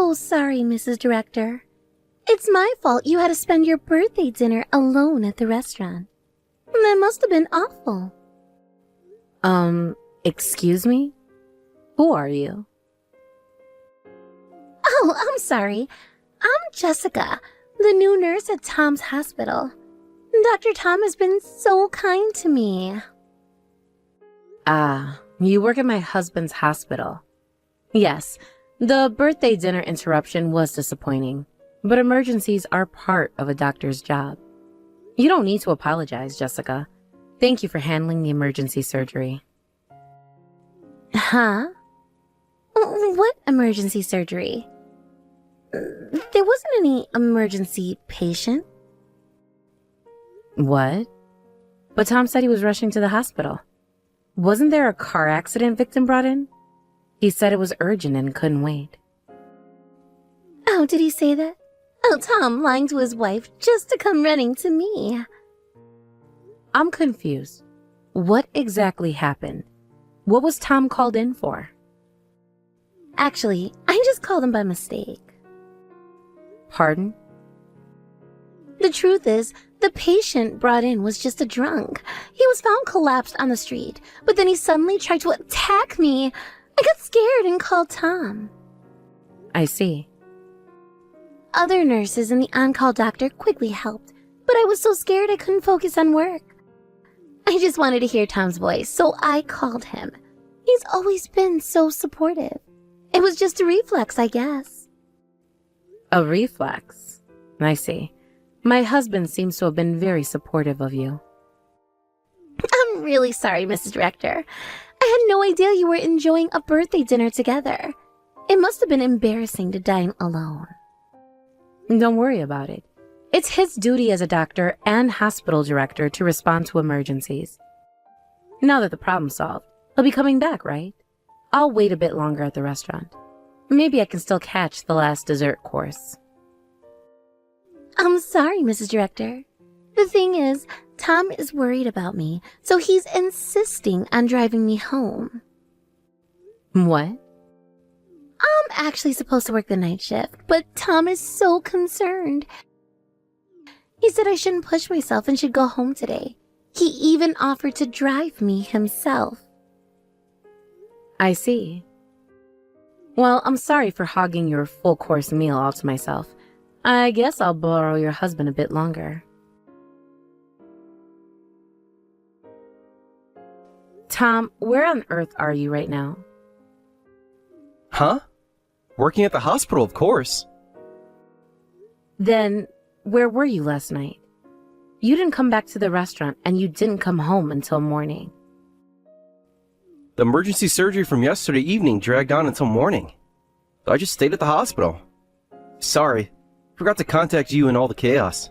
so sorry, Mrs. Director. It's my fault you had to spend your birthday dinner alone at the restaurant. That must have been awful. Excuse me? Who are you? Oh, I'm sorry. I'm Jessica, the new nurse at Tom's hospital. Dr. Tom has been so kind to me. Ah, you work at my husband's hospital. Yes, the birthday dinner interruption was disappointing, but emergencies are part of a doctor's job. You don't need to apologize, Jessica. Thank you for handling the emergency surgery. Huh? What emergency surgery? There wasn't any emergency patient. What? But Tom said he was rushing to the hospital. Wasn't there a car accident victim brought in? He said it was urgent and couldn't wait. Oh, did he say that? Oh, Tom lying to his wife just to come running to me. I'm confused. What exactly happened? What was Tom called in for? Actually, I just called him by mistake. Pardon? The truth is, the patient brought in was just a drunk. He was found collapsed on the street, but then he suddenly tried to attack me. I got scared and called Tom. I see. Other nurses and the on-call doctor quickly helped, but I was so scared I couldn't focus on work. I just wanted to hear Tom's voice, so I called him. He's always been so supportive. It was just a reflex, I guess. A reflex? I see. My husband seems to have been very supportive of you. I'm really sorry, Mrs. Director. I had no idea you were enjoying a birthday dinner together. It must have been embarrassing to dine alone. Don't worry about it. It's his duty as a doctor and hospital director to respond to emergencies. Now that the problem's solved, he'll be coming back, right? I'll wait a bit longer at the restaurant. Maybe I can still catch the last dessert course. I'm sorry, Mrs. Director. The thing is, Tom is worried about me, so he's insisting on driving me home. What? I'm actually supposed to work the night shift, but Tom is so concerned. He said I shouldn't push myself and should go home today. He even offered to drive me himself. I see. Well, I'm sorry for hogging your full-course meal all to myself. I guess I'll borrow your husband a bit longer. Tom, where on earth are you right now? Huh? Working at the hospital, of course. Then, where were you last night? You didn't come back to the restaurant, and you didn't come home until morning. The emergency surgery from yesterday evening dragged on until morning. So I just stayed at the hospital. Sorry, forgot to contact you in all the chaos.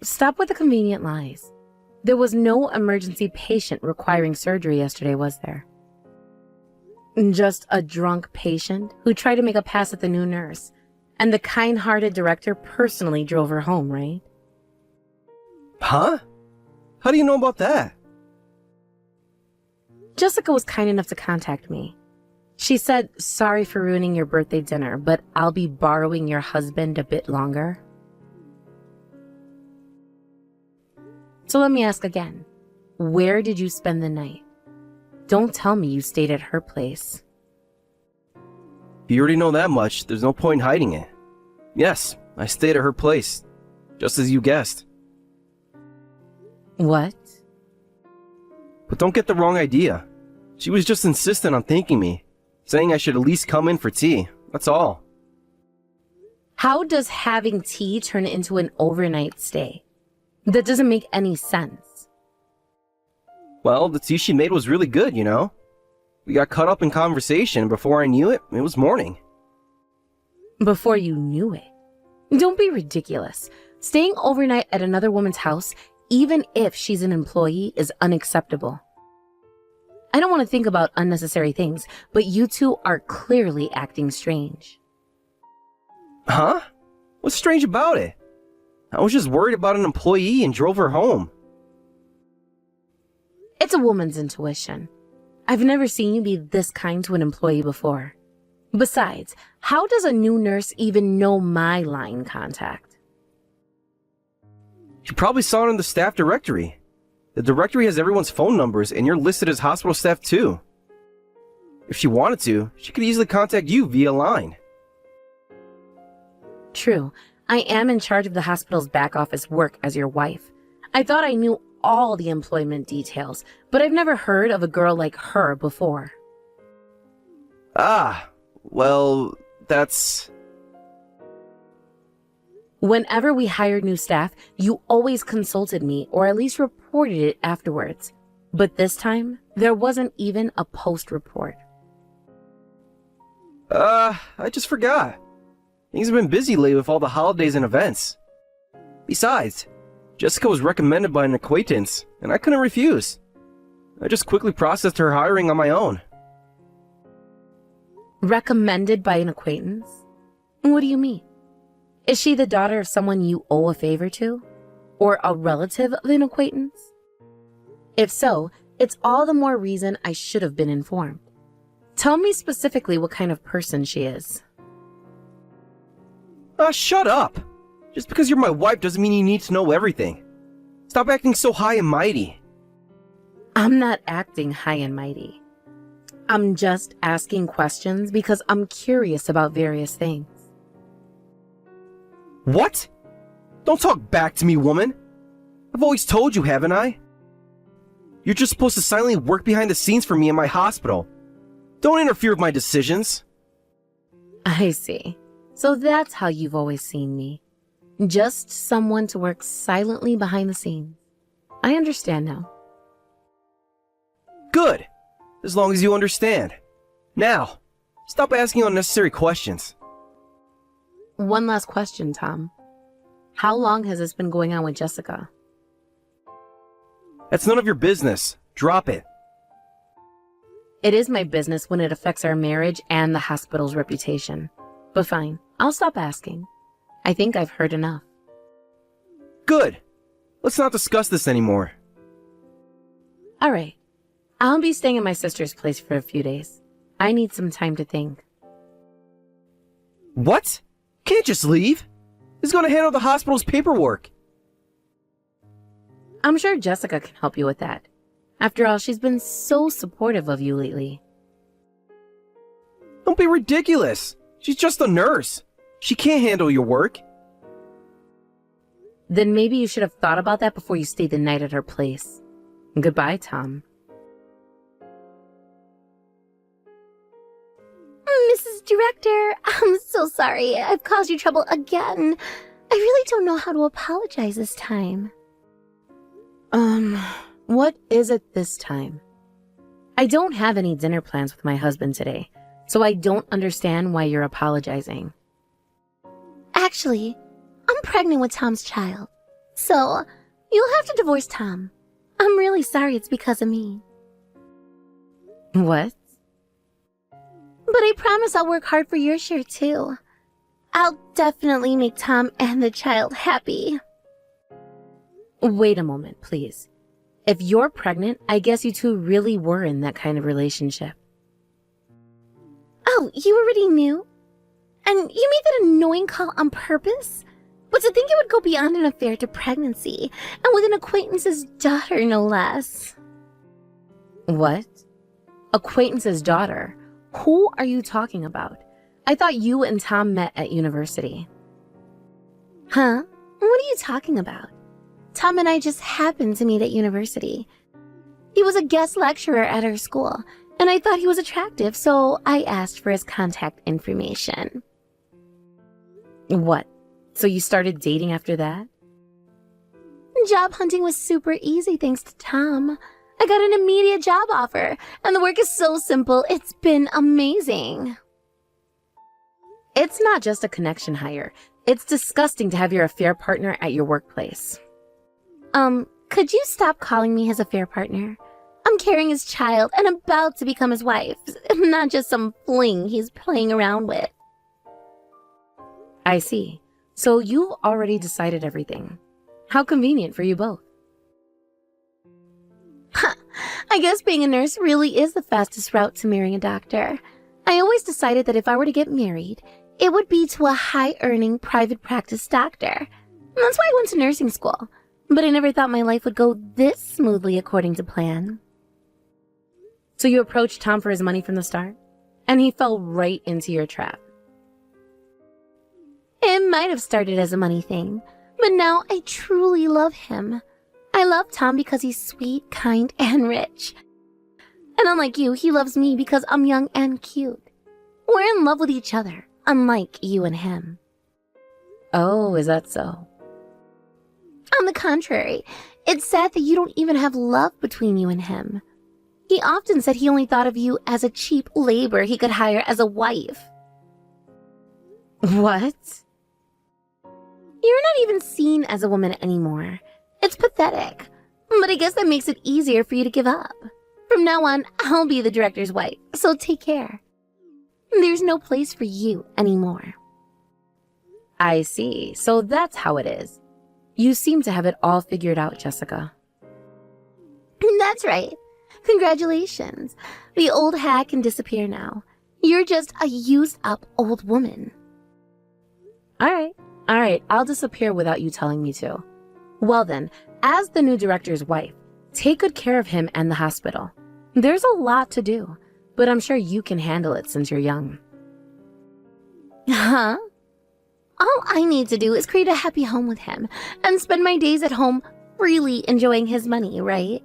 Stop with the convenient lies. There was no emergency patient requiring surgery yesterday, was there? Just a drunk patient who tried to make a pass at the new nurse, and the kind-hearted director personally drove her home, right? Huh? How do you know about that? Jessica was kind enough to contact me. She said, sorry for ruining your birthday dinner, but I'll be borrowing your husband a bit longer. So let me ask again. Where did you spend the night? Don't tell me you stayed at her place. You already know that much. There's no point in hiding it. Yes, I stayed at her place. Just as you guessed. What? But don't get the wrong idea. She was just insistent on thanking me, saying I should at least come in for tea. That's all. How does having tea turn into an overnight stay? That doesn't make any sense. Well, the tea she made was really good, you know? We got caught up in conversation, and before I knew it, it was morning. Before you knew it? Don't be ridiculous. Staying overnight at another woman's house, even if she's an employee, is unacceptable. I don't want to think about unnecessary things, but you two are clearly acting strange. Huh? What's strange about it? I was just worried about an employee and drove her home. It's a woman's intuition. I've never seen you be this kind to an employee before. Besides, how does a new nurse even know my line contact? She probably saw it in the staff directory. The directory has everyone's phone numbers, and you're listed as hospital staff too. If she wanted to, she could easily contact you via line. True, I am in charge of the hospital's back office work as your wife. I thought I knew all the employment details, but I've never heard of a girl like her before. Ah, well, that's... Whenever we hired new staff, you always consulted me or at least reported it afterwards. But this time, there wasn't even a post report. I just forgot. Things have been busy lately with all the holidays and events. Besides, Jessica was recommended by an acquaintance, and I couldn't refuse. I just quickly processed her hiring on my own. Recommended by an acquaintance? What do you mean? Is she the daughter of someone you owe a favor to? Or a relative of an acquaintance? If so, it's all the more reason I should have been informed. Tell me specifically what kind of person she is. Shut up! Just because you're my wife doesn't mean you need to know everything. Stop acting so high and mighty. I'm not acting high and mighty. I'm just asking questions because I'm curious about various things. What? Don't talk back to me, woman. I've always told you, haven't I? You're just supposed to silently work behind the scenes for me in my hospital. Don't interfere with my decisions. I see. So that's how you've always seen me. Just someone to work silently behind the scenes. I understand now. Good. As long as you understand. Now, stop asking unnecessary questions. One last question, Tom. How long has this been going on with Jessica? That's none of your business. Drop it. It is my business when it affects our marriage and the hospital's reputation. But fine, I'll stop asking. I think I've heard enough. Good. Let's not discuss this anymore. All right. I'll be staying at my sister's place for a few days. I need some time to think. What? Can't just leave. Who's going to handle the hospital's paperwork? I'm sure Jessica can help you with that. After all, she's been so supportive of you lately. Don't be ridiculous. She's just a nurse. She can't handle your work. Then maybe you should have thought about that before you stayed the night at her place. Goodbye, Tom. Mrs. Director, I'm so sorry. I've caused you trouble again. I really don't know how to apologize this time. What is it this time? I don't have any dinner plans with my husband today, so I don't understand why you're apologizing. Actually, I'm pregnant with Tom's child. So, you'll have to divorce Tom. I'm really sorry it's because of me. What? But I promise I'll work hard for your share too. I'll definitely make Tom and the child happy. Wait a moment, please. If you're pregnant, I guess you two really were in that kind of relationship. Oh, you already knew? And you made that annoying call on purpose? But to think it would go beyond an affair to pregnancy, and with an acquaintance's daughter, no less. What? Acquaintance's daughter? Who are you talking about? I thought you and Tom met at university. Huh? What are you talking about? Tom and I just happened to meet at university. He was a guest lecturer at our school, and I thought he was attractive, so I asked for his contact information. What? So you started dating after that? Job hunting was super easy thanks to Tom. I got an immediate job offer, and the work is so simple, it's been amazing. It's not just a connection hire. It's disgusting to have your affair partner at your workplace. Could you stop calling me his affair partner? I'm carrying his child and about to become his wife, not just some fling he's playing around with. I see. So you've already decided everything. How convenient for you both. I guess being a nurse really is the fastest route to marrying a doctor. I always decided that if I were to get married, it would be to a high-earning private practice doctor. That's why I went to nursing school. But I never thought my life would go this smoothly according to plan. So you approached Tom for his money from the start, and he fell right into your trap. It might have started as a money thing, but now I truly love him. I love Tom because he's sweet, kind, and rich. And unlike you, he loves me because I'm young and cute. We're in love with each other, unlike you and him. Oh, is that so? On the contrary, it's sad that you don't even have love between you and him. He often said he only thought of you as a cheap labor he could hire as a wife. What? You're not even seen as a woman anymore. It's pathetic. But I guess that makes it easier for you to give up. From now on, I'll be the director's wife, so take care. There's no place for you anymore. I see. So that's how it is. You seem to have it all figured out, Jessica. That's right. Congratulations. The old hag can disappear now. You're just a used-up old woman. All right, I'll disappear without you telling me to. Well then, as the new director's wife, take good care of him and the hospital. There's a lot to do, but I'm sure you can handle it since you're young. Huh? All I need to do is create a happy home with him and spend my days at home freely enjoying his money, right?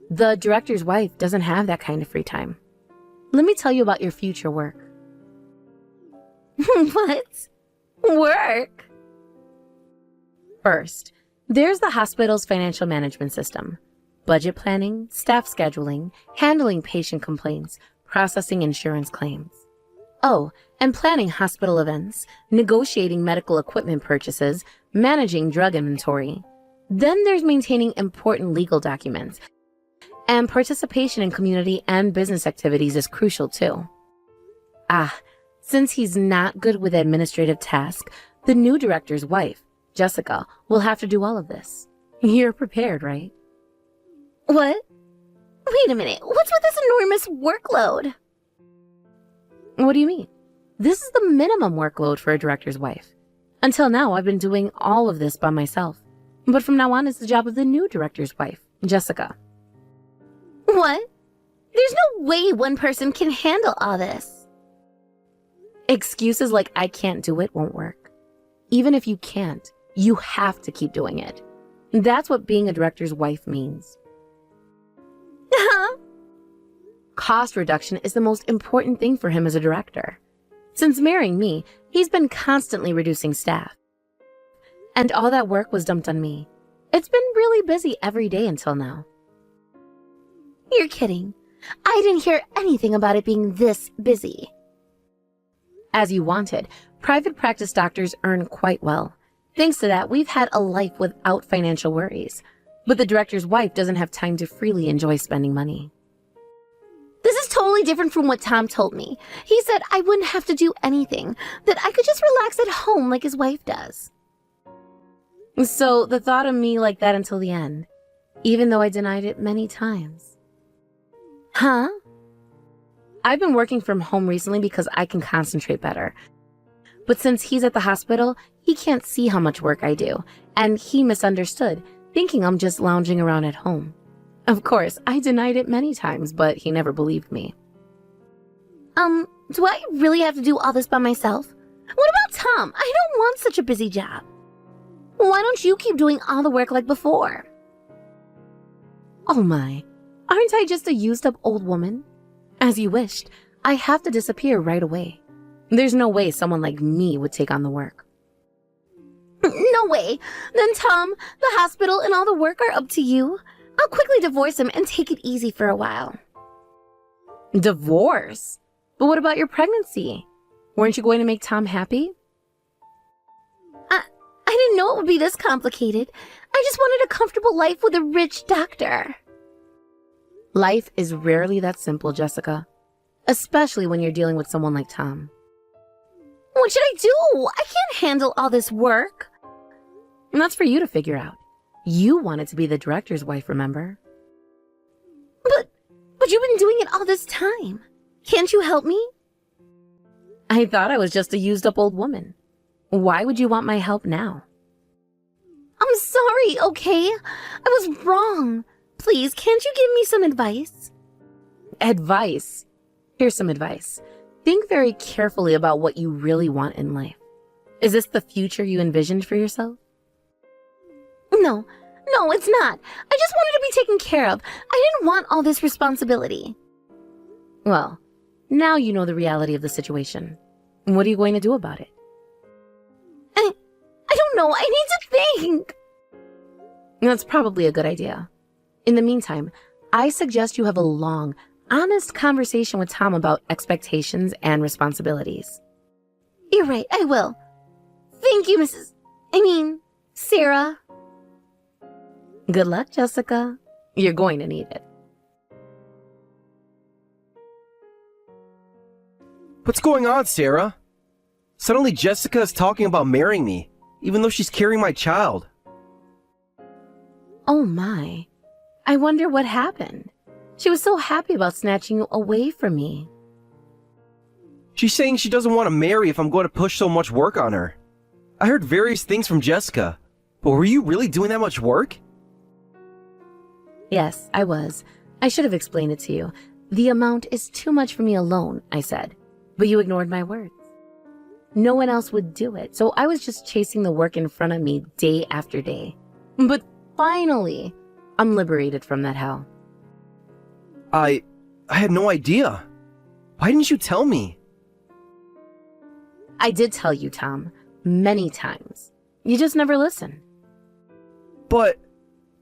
The director's wife doesn't have that kind of free time. Let me tell you about your future work. What? Work? First, there's the hospital's financial management system. Budget planning, staff scheduling, handling patient complaints, processing insurance claims. Oh, and planning hospital events, negotiating medical equipment purchases, managing drug inventory. Then there's maintaining important legal documents. And participation in community and business activities is crucial too. Since he's not good with administrative tasks, the new director's wife, Jessica, will have to do all of this. You're prepared, right? What? Wait a minute, what's with this enormous workload? What do you mean? This is the minimum workload for a director's wife. Until now, I've been doing all of this by myself. But from now on, it's the job of the new director's wife, Jessica. What? There's no way one person can handle all this. Excuses like I can't do it won't work. Even if you can't, you have to keep doing it. That's what being a director's wife means. Cost reduction is the most important thing for him as a director. Since marrying me, he's been constantly reducing staff. And all that work was dumped on me. It's been really busy every day until now. You're kidding. I didn't hear anything about it being this busy. As you wanted, private practice doctors earn quite well. Thanks to that, we've had a life without financial worries. But the director's wife doesn't have time to freely enjoy spending money. This is totally different from what Tom told me. He said I wouldn't have to do anything, that I could just relax at home like his wife does. So the thought of me like that until the end, even though I denied it many times. Huh? I've been working from home recently because I can concentrate better. But since he's at the hospital, he can't see how much work I do, and he misunderstood, thinking I'm just lounging around at home. Of course, I denied it many times, but he never believed me. Do I really have to do all this by myself? What about Tom? I don't want such a busy job. Why don't you keep doing all the work like before? Oh my, aren't I just a used-up old woman? As you wished, I have to disappear right away. There's no way someone like me would take on the work. No way. Then Tom, the hospital, and all the work are up to you. I'll quickly divorce him and take it easy for a while. Divorce? But what about your pregnancy? Weren't you going to make Tom happy? I didn't know it would be this complicated. I just wanted a comfortable life with a rich doctor. Life is rarely that simple, Jessica. Especially when you're dealing with someone like Tom. What should I do? I can't handle all this work. And that's for you to figure out. You wanted to be the director's wife, remember? But you've been doing it all this time. Can't you help me? I thought I was just a used up old woman. Why would you want my help now? I'm sorry, okay? I was wrong. Please, can't you give me some advice? Advice? Here's some advice. Think very carefully about what you really want in life. Is this the future you envisioned for yourself? No, it's not. I just wanted to be taken care of. I didn't want all this responsibility. Well, now you know the reality of the situation. What are you going to do about it? I don't know. I need to think. That's probably a good idea. In the meantime, I suggest you have a long, honest conversation with Tom about expectations and responsibilities. You're right, I will. Thank you, Sarah. Good luck, Jessica. You're going to need it. What's going on, Sarah? Suddenly Jessica is talking about marrying me, even though she's carrying my child. Oh my. I wonder what happened. She was so happy about snatching you away from me. She's saying she doesn't want to marry if I'm going to push so much work on her. I heard various things from Jessica, but were you really doing that much work? Yes, I was. I should have explained it to you. The amount is too much for me alone, I said. But you ignored my words. No one else would do it, so I was just chasing the work in front of me day after day. But finally, I'm liberated from that hell. I had no idea. Why didn't you tell me? I did tell you, Tom, many times. You just never listen. But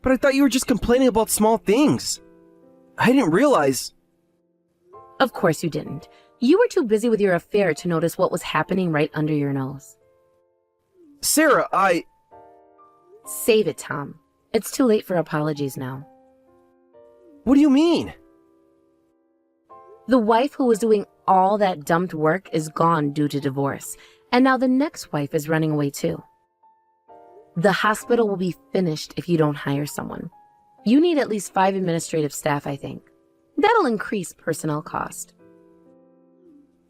I thought you were just complaining about small things. I didn't realize. Of course you didn't. You were too busy with your affair to notice what was happening right under your nose. Sarah, Save it, Tom. It's too late for apologies now. What do you mean? The wife who was doing all that dumped work is gone due to divorce, and now the next wife is running away too. The hospital will be finished if you don't hire someone. You need at least 5 administrative staff, I think. That'll increase personnel cost.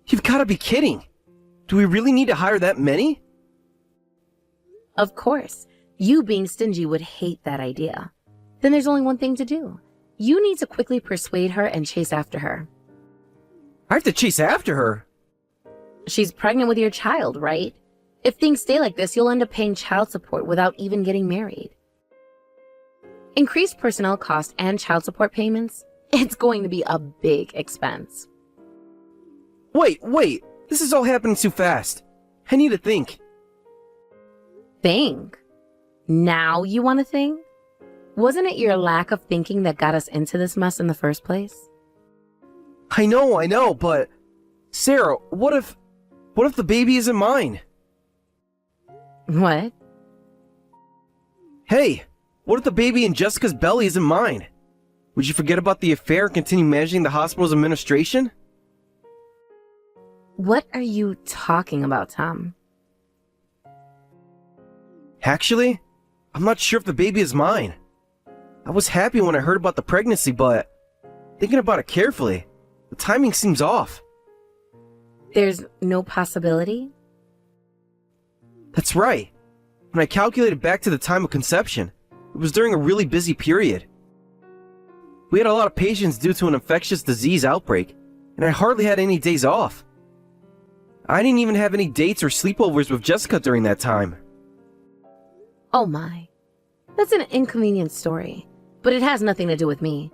You've got to be kidding. Do we really need to hire that many? Of course. You being stingy would hate that idea. Then there's only one thing to do. You need to quickly persuade her and chase after her. I have to chase after her. She's pregnant with your child, right? If things stay like this, you'll end up paying child support without even getting married. Increased personnel costs and child support payments, it's going to be a big expense. Wait. This is all happening too fast. I need to think. Think? Now you want to think? Wasn't it your lack of thinking that got us into this mess in the first place? I know, but Sarah, what if the baby isn't mine? What? Hey, what if the baby in Jessica's belly isn't mine? Would you forget about the affair and continue managing the hospital's administration? What are you talking about, Tom? Actually, I'm not sure if the baby is mine. I was happy when I heard about the pregnancy, but thinking about it carefully, the timing seems off. There's no possibility? That's right. When I calculated back to the time of conception, it was during a really busy period. We had a lot of patients due to an infectious disease outbreak, and I hardly had any days off. I didn't even have any dates or sleepovers with Jessica during that time. Oh my. That's an inconvenient story, but it has nothing to do with me.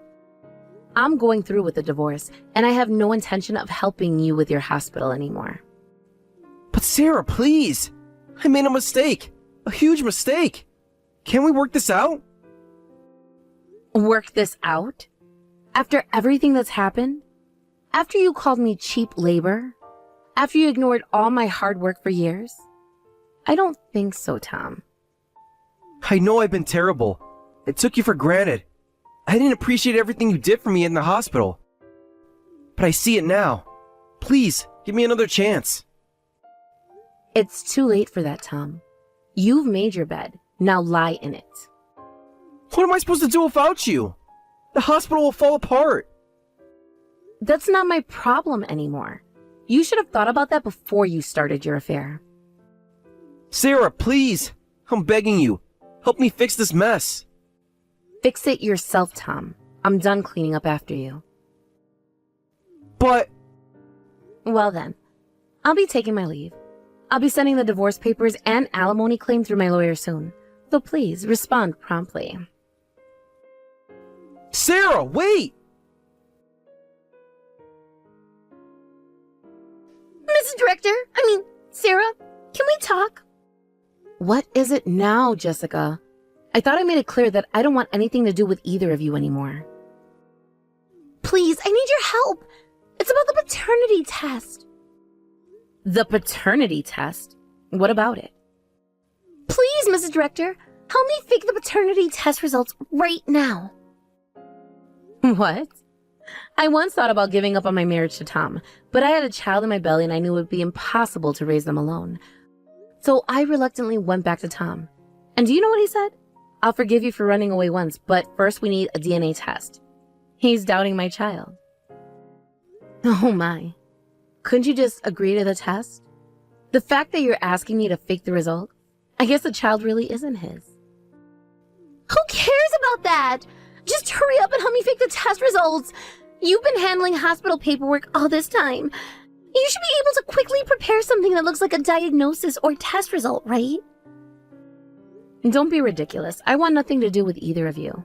I'm going through with the divorce, and I have no intention of helping you with your hospital anymore. But Sarah, please! I made a mistake! A huge mistake! Can we work this out? Work this out? After everything that's happened? After you called me cheap labor? After you ignored all my hard work for years? I don't think so, Tom. I know I've been terrible. I took you for granted. I didn't appreciate everything you did for me in the hospital. But I see it now. Please, give me another chance. It's too late for that, Tom. You've made your bed. Now lie in it. What am I supposed to do without you? The hospital will fall apart. That's not my problem anymore. You should have thought about that before you started your affair. Sarah, please! I'm begging you. Help me fix this mess. Fix it yourself, Tom. I'm done cleaning up after you. But... Well then, I'll be taking my leave. I'll be sending the divorce papers and alimony claim through my lawyer soon. So please, respond promptly. Sarah, wait! Mrs. Director, Sarah, can we talk? What is it now, Jessica? I thought I made it clear that I don't want anything to do with either of you anymore. Please, I need your help. It's about the paternity test. The paternity test? What about it? Please, Mrs. Director, help me fake the paternity test results right now. What? I once thought about giving up on my marriage to Tom, but I had a child in my belly and I knew it would be impossible to raise them alone. So I reluctantly went back to Tom. And do you know what he said? I'll forgive you for running away once, but first we need a DNA test. He's doubting my child. Oh my. Couldn't you just agree to the test? The fact that you're asking me to fake the result, I guess the child really isn't his. Who cares about that? Just hurry up and help me fake the test results. You've been handling hospital paperwork all this time. You should be able to quickly prepare something that looks like a diagnosis or test result, right? Don't be ridiculous. I want nothing to do with either of you.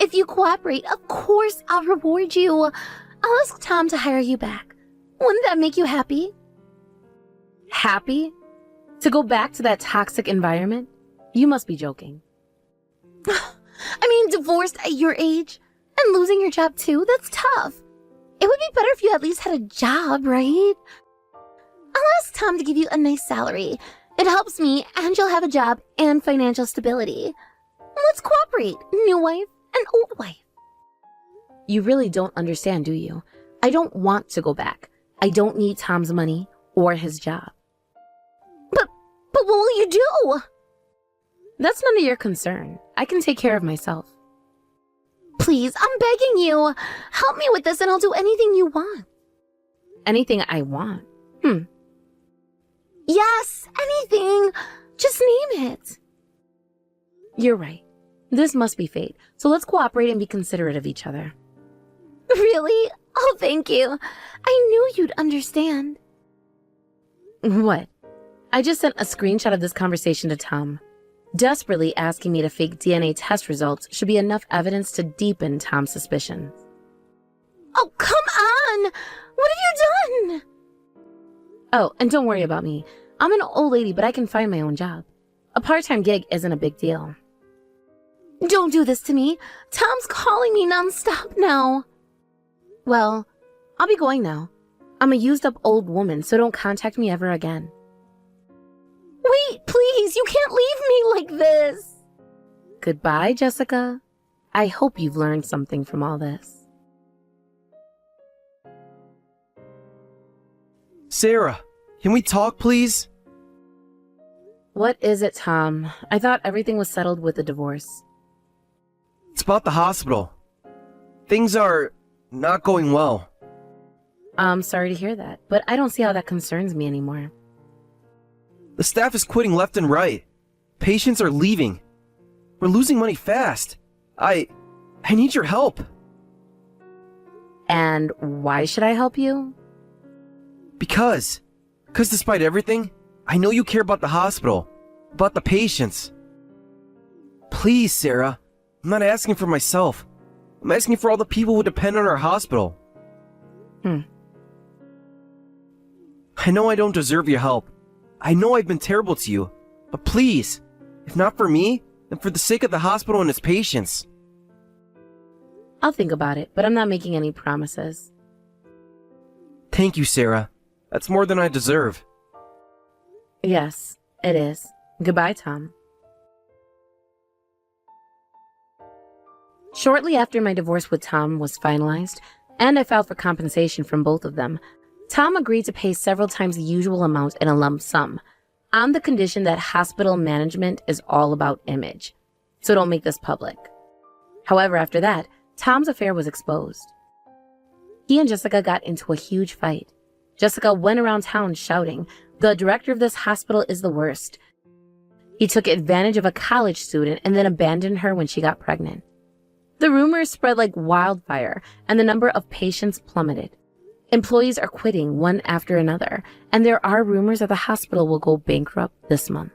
If you cooperate, of course I'll reward you. I'll ask Tom to hire you back. Wouldn't that make you happy? Happy? To go back to that toxic environment? You must be joking. Divorced at your age and losing your job too, that's tough. It would be better if you at least had a job, right? I'll ask Tom to give you a nice salary. It helps me, and you'll have a job and financial stability. Let's cooperate, new wife and old wife. You really don't understand, do you? I don't want to go back. I don't need Tom's money or his job. But what will you do? That's none of your concern. I can take care of myself. Please, I'm begging you. Help me with this and I'll do anything you want. Anything I want? Yes, anything. Just name it. You're right. This must be fate. So let's cooperate and be considerate of each other. Really? Oh, thank you. I knew you'd understand. What? I just sent a screenshot of this conversation to Tom. Desperately asking me to fake DNA test results should be enough evidence to deepen Tom's suspicions. Oh, come on! What have you done? Oh, and don't worry about me. I'm an old lady, but I can find my own job. A part-time gig isn't a big deal. Don't do this to me. Tom's calling me nonstop now. Well, I'll be going now. I'm a used-up old woman, so don't contact me ever again. Wait, please, you can't leave me like this. Goodbye, Jessica. I hope you've learned something from all this. Sarah, can we talk, please? What is it, Tom? I thought everything was settled with the divorce. It's about the hospital. Things are not going well. I'm sorry to hear that, but I don't see how that concerns me anymore. The staff is quitting left and right. Patients are leaving. We're losing money fast. I need your help. And why should I help you? Because despite everything, I know you care about the hospital, about the patients. Please, Sarah, I'm not asking for myself. I'm asking for all the people who depend on our hospital. I know I don't deserve your help. I know I've been terrible to you, but please, if not for me, then for the sake of the hospital and its patients. I'll think about it, but I'm not making any promises. Thank you, Sarah. That's more than I deserve. Yes, it is. Goodbye, Tom. Shortly after my divorce with Tom was finalized, and I filed for compensation from both of them, Tom agreed to pay several times the usual amount in a lump sum, on the condition that hospital management is all about image, so don't make this public. However, after that, Tom's affair was exposed. He and Jessica got into a huge fight, Jessica went around town shouting, "The director of this hospital is the worst. He took advantage of a college student and then abandoned her when she got pregnant." The rumors spread like wildfire, and the number of patients plummeted. Employees are quitting one after another, and there are rumors that the hospital will go bankrupt this month.